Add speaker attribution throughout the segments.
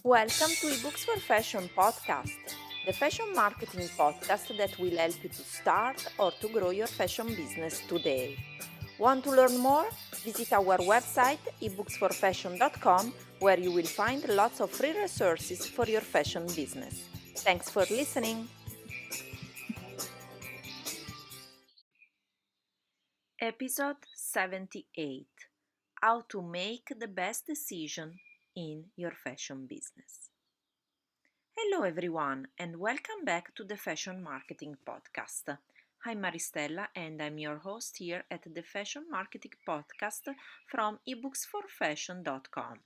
Speaker 1: Welcome to eBooks for Fashion podcast, the fashion marketing podcast that will help you to start or to grow your fashion business today. Want to learn more? Visit our website ebooksforfashion.com where you will find lots of free resources for your fashion business. Thanks for listening. Episode 78: How to make the best decision in your fashion business. Hello everyone and welcome back to the Fashion Marketing Podcast. I'm Maristella and I'm your host here at the Fashion Marketing Podcast from ebooksforfashion.com.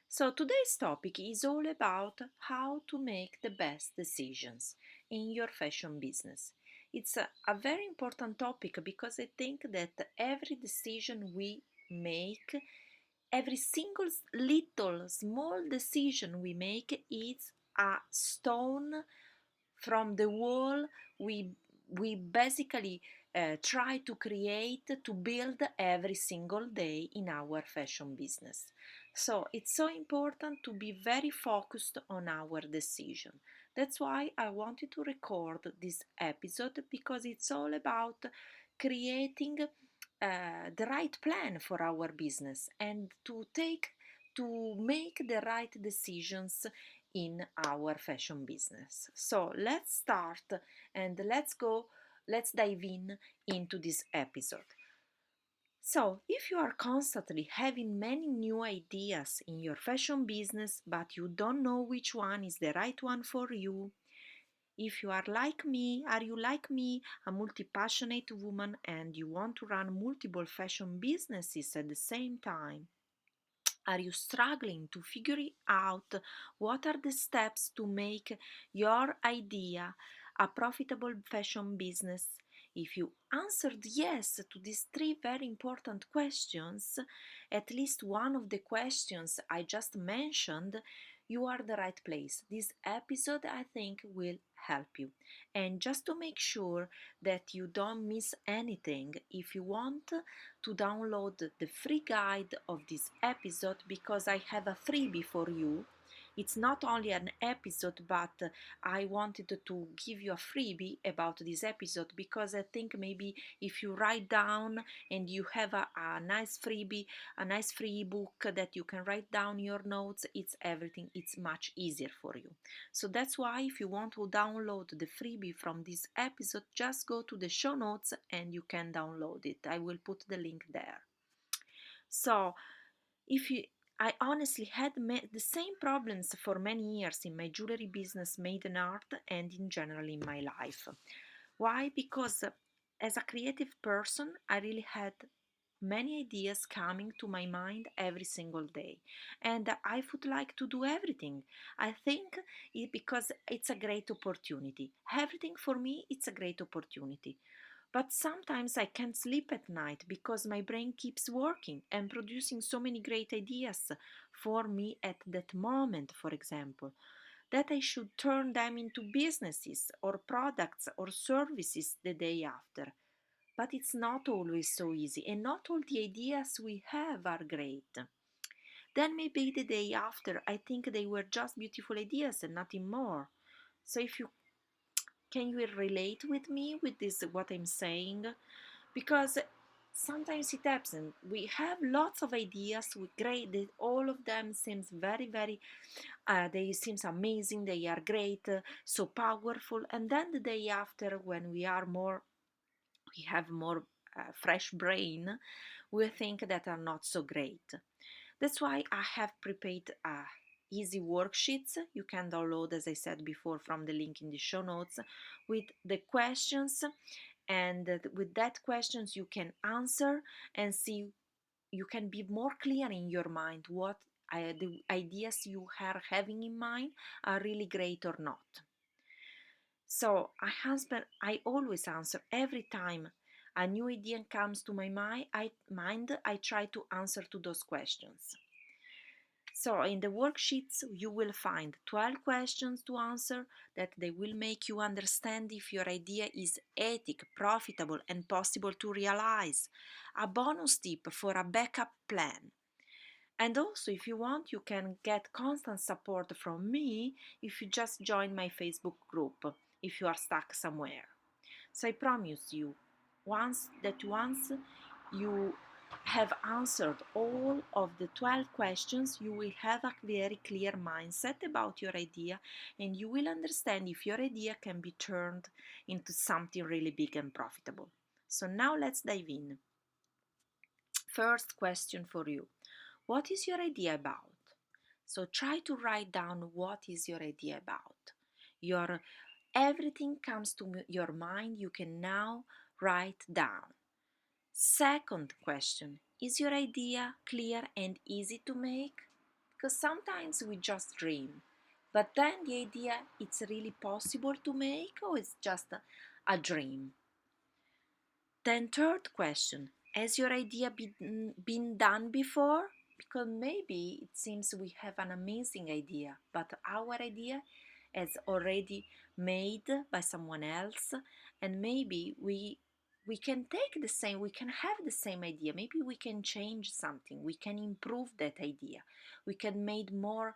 Speaker 1: So today's topic is all about how to make the best decisions in your fashion business. It's a very important topic because I think that every decision we make, every single little small decision we make is a stone from the wall we basically try to create to build every single day in our fashion business. So it's so important to be very focused on our decision. That's why I wanted to record this episode, because it's all about creating the right plan for our business and to make the right decisions in our fashion business. So let's start and let's dive into this episode. So, if you are constantly having many new ideas in your fashion business but you don't know which one is the right one for you, if you are like me, a multi-passionate woman and you want to run multiple fashion businesses at the same time? Are you struggling to figure out what are the steps to make your idea a profitable fashion business? If you answered yes to these three very important questions, at least one of the questions I just mentioned, you are the right place. This episode, I think, will help you. And just to make sure that you don't miss anything, if you want to download the free guide of this episode, because I have a freebie for you. It's not only an episode, but I wanted to give you a freebie about this episode because I think maybe if you write down and you have a nice freebie, a nice free book that you can write down your notes, it's much easier for you. So that's why if you want to download the freebie from this episode, just go to the show notes and you can download it. I will put the link there. So, if you I honestly had the same problems for many years in my jewelry business, Maiden Art, and in general in my life. Why? Because as a creative person, I really had many ideas coming to my mind every single day, and I would like to do everything. I think because it's a great opportunity. Everything for me, it's a great opportunity. But sometimes I can't sleep at night because my brain keeps working and producing so many great ideas for me at that moment, for example, that I should turn them into businesses or products or services the day after. But it's not always so easy, and not all the ideas we have are great. Then maybe the day after, I think they were just beautiful ideas and nothing more. So if you can you relate with me with this what I'm saying? Because sometimes it happens. We have lots of ideas. We great. All of them seems very. They seems amazing. They are great, so powerful. And then the day after, when we have more fresh brain, we think that are not so great. That's why I have prepared easy worksheets you can download, as I said before, from the link in the show notes, with the questions, and with that questions you can answer and see, you can be more clear in your mind what the ideas you are having in mind are really great or not. So I always answer every time a new idea comes to my mind. I try to answer to those questions. So in the worksheets you will find 12 questions to answer that they will make you understand if your idea is ethical, profitable and possible to realize. A bonus tip for a backup plan. And also, if you want, you can get constant support from me if you just join my Facebook group if you are stuck somewhere. So I promise you, once you have answered all of the 12 questions, you will have a very clear mindset about your idea and you will understand if your idea can be turned into something really big and profitable. So now let's dive in. First question for you. What is your idea about? So try to write down what is your idea about. Your everything comes to your mind, you can now write down. Second question, is your idea clear and easy to make? Because sometimes we just dream, but then the idea it's really possible to make or it's just a dream? Then third question, has your idea been done before? Because maybe it seems we have an amazing idea, but our idea is already made by someone else, and maybe we can take the same, we can have the same idea. Maybe we can change something, we can improve that idea, we can make more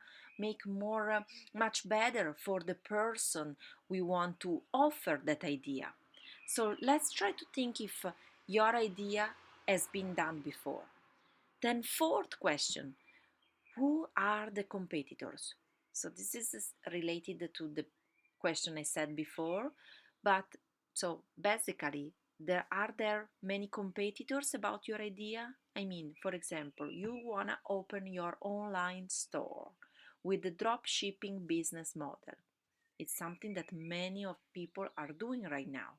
Speaker 1: much better for the person we want to offer that idea. So let's try to think if your idea has been done before. Then fourth question, who are the competitors? So this is related to the question I said before, but so basically there many competitors about your idea? I mean, for example, you want to open your online store with the drop shipping business model. It's something that many of people are doing right now.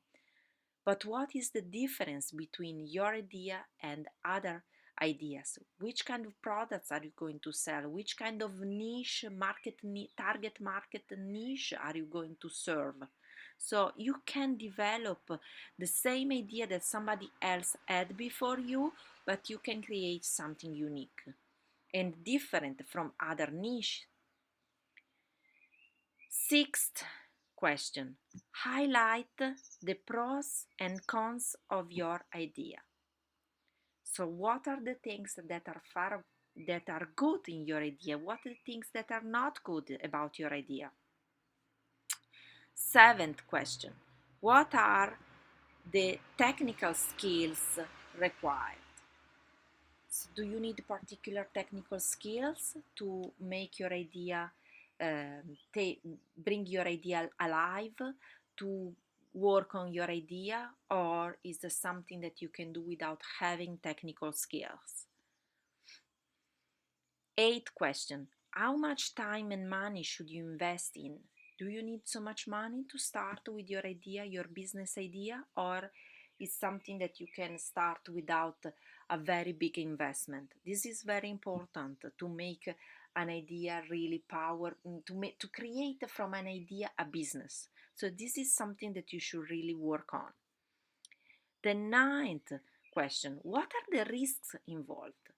Speaker 1: But what is the difference between your idea and other ideas? Which kind of products are you going to sell? Which kind of target market niche are you going to serve? So you can develop the same idea that somebody else had before you, but you can create something unique and different from other niche. Sixth question. Highlight the pros and cons of your idea. So what are the things that are good in your idea? What are the things that are not good about your idea? Seventh question. What are the technical skills required? So do you need particular technical skills to make your idea, bring your idea alive, to work on your idea, or is there something that you can do without having technical skills? Eighth question. How much time and money should you invest in? Do you need so much money to start with your idea, your business idea, or is something that you can start without a very big investment? This is very important to make an idea really to create from an idea a business. So this is something that you should really work on. The ninth question, what are the risks involved?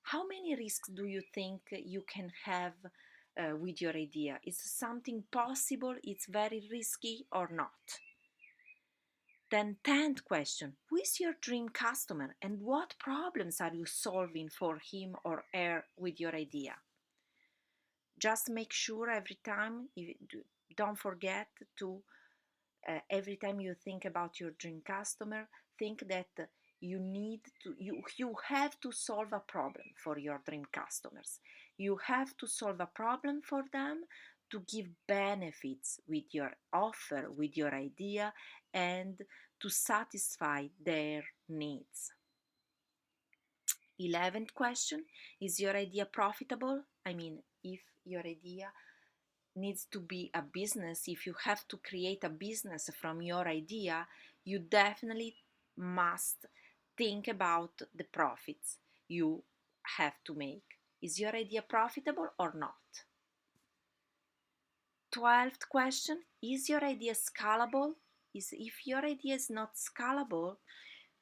Speaker 1: How many risks do you think you can have with your idea? Is something possible? It's very risky or not? Then 10th question, who is your dream customer and what problems are you solving for him or her with your idea? Just make sure every time, don't forget to, every time you think about your dream customer, think that you have to solve a problem for your dream customers. You have to solve a problem for them to give benefits with your offer, with your idea, and to satisfy their needs. 11th question, is your idea profitable? I mean, if your idea needs to be a business, if you have to create a business from your idea, you definitely must think about the profits you have to make. Is your idea profitable or not? 12th question, is your idea scalable? If your idea is not scalable,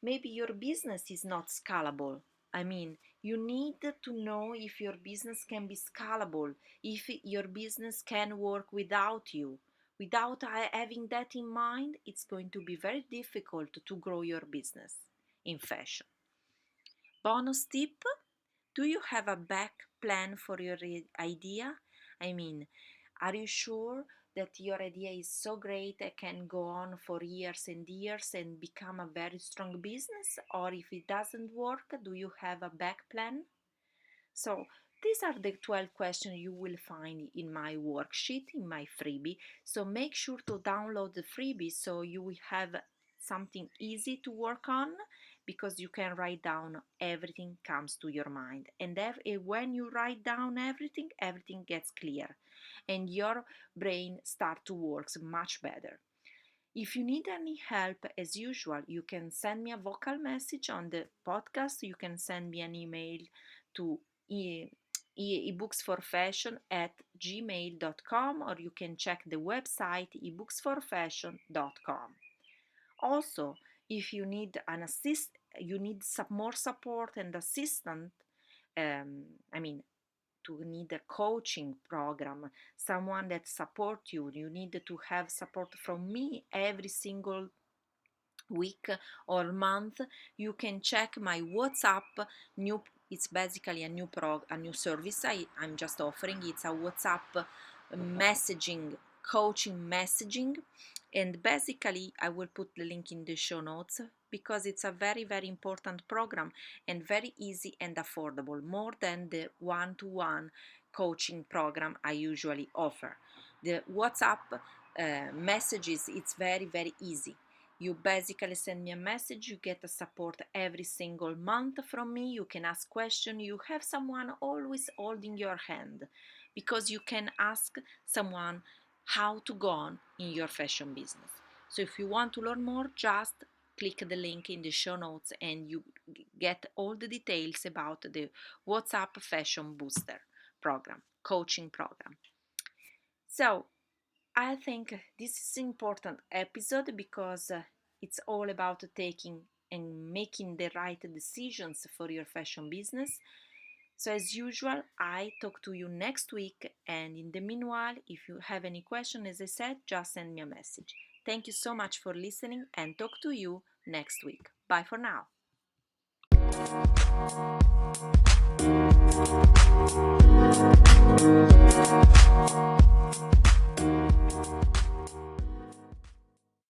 Speaker 1: maybe your business is not scalable. I mean, you need to know if your business can be scalable, if your business can work without you. Without having that in mind, it's going to be very difficult to grow your business in fashion. Bonus tip, Do you have a back plan for your idea? I mean, are you sure that your idea is so great it can go on for years and years and become a very strong business? Or if it doesn't work, do you have a back plan? So these are the 12 questions you will find in my worksheet, in my freebie. So make sure to download the freebie so you will have something easy to work on, because you can write down everything comes to your mind. And when you write down everything, everything gets clear and your brain start to work much better. If you need any help, as usual, you can send me a vocal message on the podcast. You can send me an email to ebooksforfashion@gmail.com, or you can check the website ebooksforfashion.com. Also, if you need you need some more support and assistance. I mean, to need a coaching program, someone that support you. You need to have support from me every single week or month. You can check my WhatsApp new. It's basically a new service I'm just offering. It's a WhatsApp messaging, coaching messaging, and basically I will put the link in the show notes, because it's a very important program and very easy and affordable, more than the one-to-one coaching program I usually offer. The WhatsApp messages, it's very easy. You basically send me a message, you get a support every single month from me, you can ask questions, you have someone always holding your hand, because you can ask someone how to go on in your fashion business. So if you want to learn more, just click the link in the show notes and you get all the details about the WhatsApp Fashion Booster program, coaching program. So I think this is an important episode, because it's all about taking and making the right decisions for your fashion business. So as usual, I talk to you next week, and in the meanwhile, if you have any question, as I said, just send me a message. Thank you so much for listening, and talk to you next week. Bye for now.